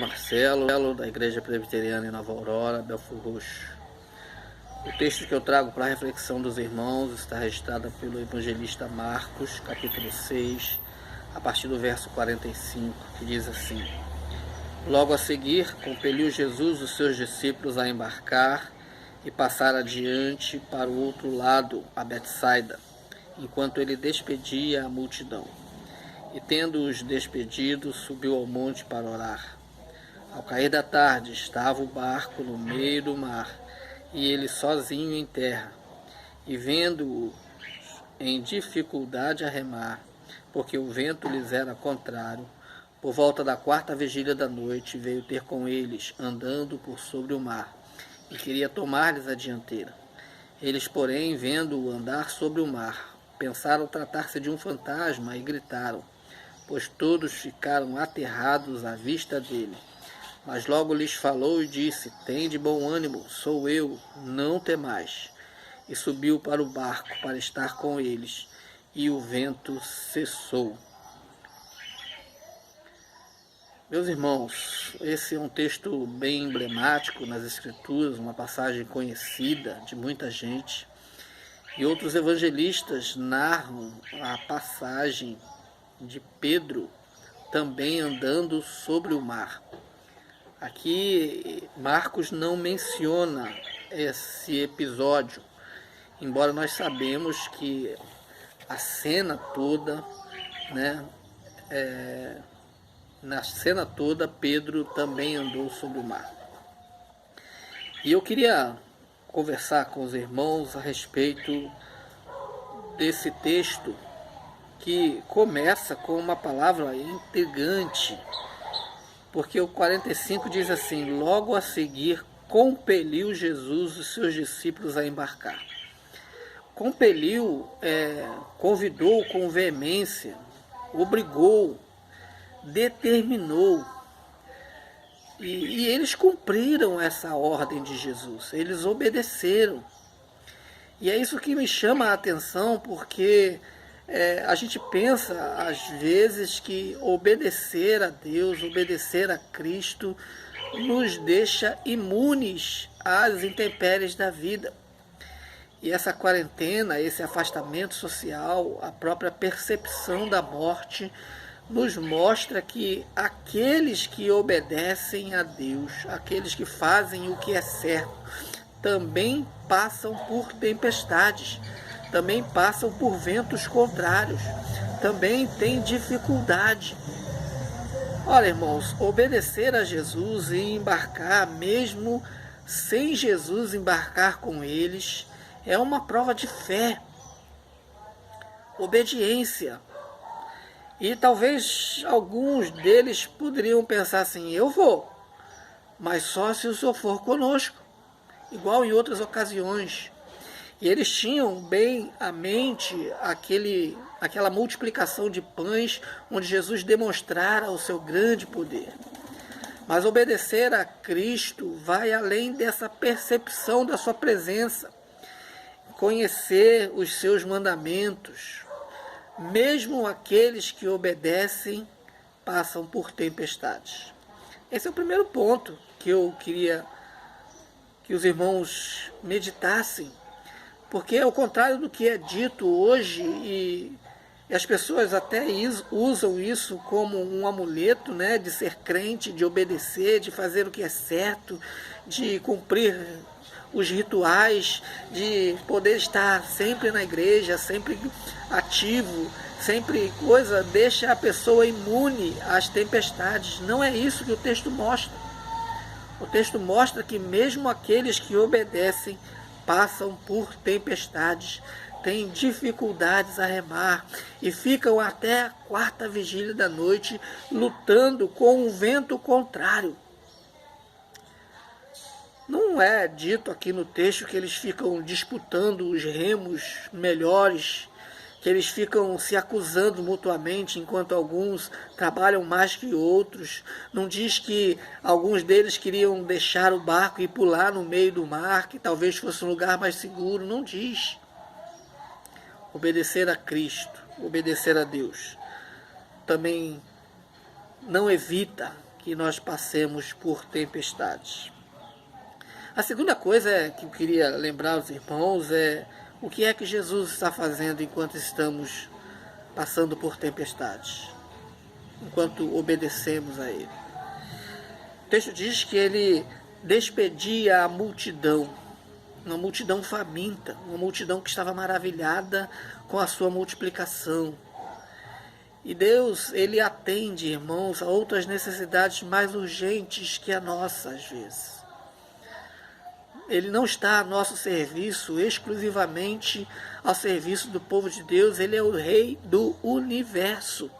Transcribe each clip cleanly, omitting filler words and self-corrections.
Marcelo, da Igreja Presbiteriana em Nova Aurora, Belford Roxo. O texto que eu trago para a reflexão dos irmãos está registrado pelo evangelista Marcos, capítulo 6, a partir do verso 45, que diz assim: Logo a seguir, compeliu Jesus os seus discípulos a embarcar e passar adiante para o outro lado, a Betsaida, enquanto ele despedia a multidão. E tendo-os despedido, subiu ao monte para orar. Ao cair da tarde, estava o barco no meio do mar, e ele sozinho em terra. E vendo-o em dificuldade a remar, porque o vento lhes era contrário, por volta da 4ª vigília da noite, veio ter com eles, andando por sobre o mar, e queria tomar-lhes a dianteira. Eles, porém, vendo-o andar sobre o mar, pensaram tratar-se de um fantasma e gritaram, pois todos ficaram aterrados à vista dele. Mas logo lhes falou e disse: Tende bom ânimo, sou eu, não temais. E subiu para o barco para estar com eles, e o vento cessou. Meus irmãos, esse é um texto bem emblemático nas Escrituras, uma passagem conhecida de muita gente. E outros evangelistas narram a passagem de Pedro também andando sobre o mar. Aqui Marcos não menciona esse episódio, embora nós sabemos que a cena toda, na cena toda Pedro também andou sobre o mar. E eu queria conversar com os irmãos a respeito desse texto que começa com uma palavra intrigante, porque o 45 diz assim: Logo a seguir compeliu Jesus os seus discípulos a embarcar. Compeliu, convidou com veemência, obrigou, determinou. E eles cumpriram essa ordem de Jesus, eles obedeceram. E é isso que me chama a atenção, porque a gente pensa, às vezes, que obedecer a Deus, obedecer a Cristo, nos deixa imunes às intempéries da vida. E essa quarentena, esse afastamento social, a própria percepção da morte, nos mostra que aqueles que obedecem a Deus, aqueles que fazem o que é certo, também passam por tempestades, também passam por ventos contrários, também têm dificuldade. Olha, irmãos, obedecer a Jesus e embarcar, mesmo sem Jesus embarcar com eles, é uma prova de fé, obediência. E talvez alguns deles poderiam pensar assim: eu vou, mas só se o Senhor for conosco, igual em outras ocasiões. E eles tinham bem à mente aquela multiplicação de pães, onde Jesus demonstrara o seu grande poder. Mas obedecer a Cristo vai além dessa percepção da sua presença, conhecer os seus mandamentos. Mesmo aqueles que obedecem passam por tempestades. Esse é o primeiro ponto que eu queria que os irmãos meditassem, porque ao contrário do que é dito hoje, e as pessoas até usam isso como um amuleto, de ser crente, de obedecer, de fazer o que é certo, de cumprir os rituais, de poder estar sempre na igreja, sempre ativo, sempre deixa a pessoa imune às tempestades. Não é isso que o texto mostra. O texto mostra que mesmo aqueles que obedecem passam por tempestades, têm dificuldades a remar e ficam até a 4ª vigília da noite lutando com um vento contrário. Não é dito aqui no texto que eles ficam disputando os remos melhores, que eles ficam se acusando mutuamente, enquanto alguns trabalham mais que outros. Não diz que alguns deles queriam deixar o barco e pular no meio do mar, que talvez fosse um lugar mais seguro. Não diz. Obedecer a Cristo, obedecer a Deus, também não evita que nós passemos por tempestades. A segunda coisa que eu queria lembrar aos irmãos é o que é que Jesus está fazendo enquanto estamos passando por tempestades, enquanto obedecemos a Ele. O texto diz que Ele despedia a multidão, uma multidão faminta, uma multidão que estava maravilhada com a sua multiplicação. E Deus, Ele atende, irmãos, a outras necessidades mais urgentes que a nossa, às vezes. Ele não está a nosso serviço, exclusivamente ao serviço do povo de Deus. Ele é o Rei do universo.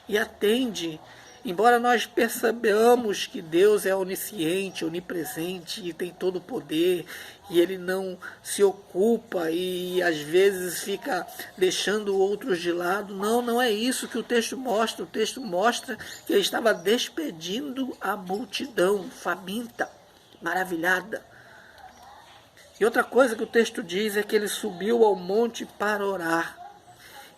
E atende, embora nós percebamos que Deus é onisciente, onipresente e tem todo o poder, e Ele não se ocupa e às vezes fica deixando outros de lado. Não, não é isso que o texto mostra. O texto mostra que Ele estava despedindo a multidão faminta, maravilhada. E outra coisa que o texto diz é que Ele subiu ao monte para orar.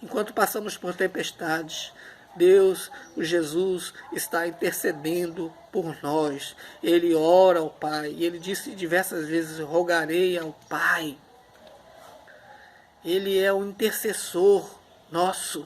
Enquanto passamos por tempestades, Deus, o Jesus, está intercedendo por nós. Ele ora ao Pai. E Ele disse diversas vezes: rogarei ao Pai. Ele é o intercessor nosso.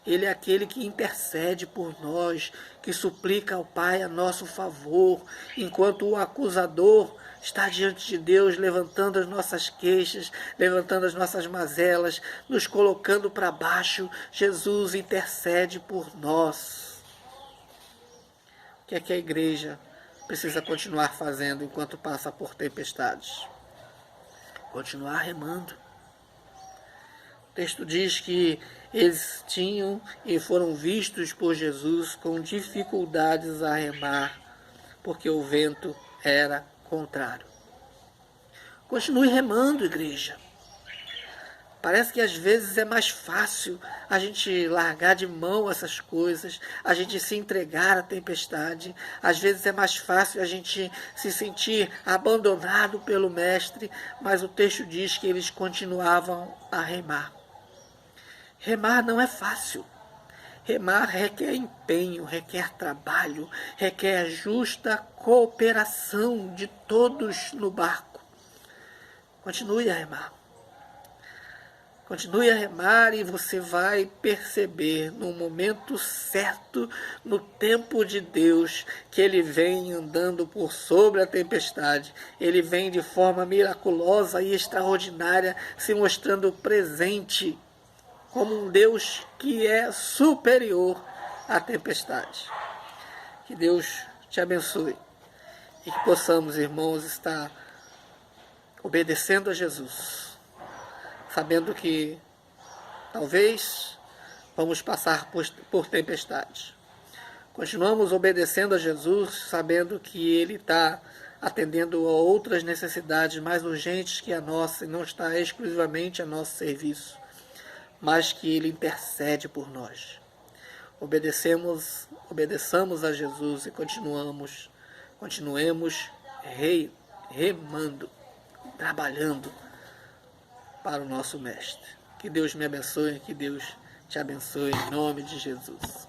Ele é aquele que intercede por nós, que suplica ao Pai a nosso favor, enquanto o acusador está diante de Deus, levantando as nossas queixas, levantando as nossas mazelas, nos colocando para baixo. Jesus intercede por nós. O que é que a igreja precisa continuar fazendo enquanto passa por tempestades? Continuar remando. O texto diz que eles tinham e foram vistos por Jesus com dificuldades a remar, porque o vento era contrário. Continue remando, igreja. Parece que às vezes é mais fácil a gente largar de mão essas coisas, a gente se entregar à tempestade. Às vezes é mais fácil a gente se sentir abandonado pelo Mestre, mas o texto diz que eles continuavam a remar. Remar não é fácil. Remar requer empenho, requer trabalho, requer justa cooperação de todos no barco. Continue a remar. Continue a remar e você vai perceber no momento certo, no tempo de Deus, que Ele vem andando por sobre a tempestade. Ele vem de forma miraculosa e extraordinária, se mostrando presente como um Deus que é superior à tempestade. Que Deus te abençoe e que possamos, irmãos, estar obedecendo a Jesus, sabendo que talvez vamos passar por tempestades. Continuamos obedecendo a Jesus, sabendo que Ele está atendendo a outras necessidades mais urgentes que a nossa e não está exclusivamente a nosso serviço, mas que Ele intercede por nós. Obedeçamos a Jesus e continuemos remando, trabalhando para o nosso Mestre. Que Deus me abençoe, que Deus te abençoe em nome de Jesus.